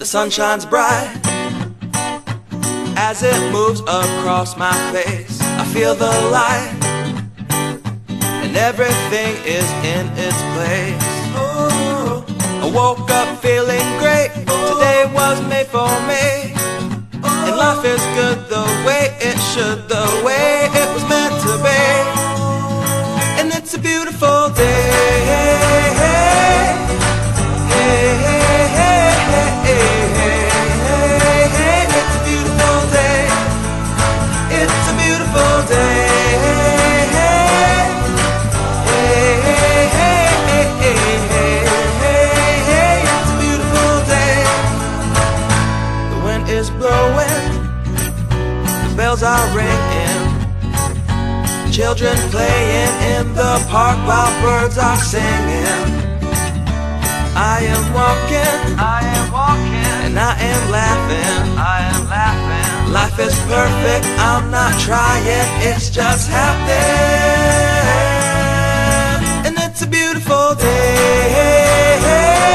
sun shines bright as it moves across my face. I feel the light and everything is in its place. Oh, I woke up feeling great. Today was made for me, and life is good the way it should, the way it was meant to be. And it's a beautiful day. It's a beautiful day. It's a beautiful day. It's a beautiful day. The wind is blowing, the bells are ringing, children playing in the park while birds are singing. I am walking, and I am laughing, Life is perfect, I'm not trying, it's just happening. And it's a beautiful day.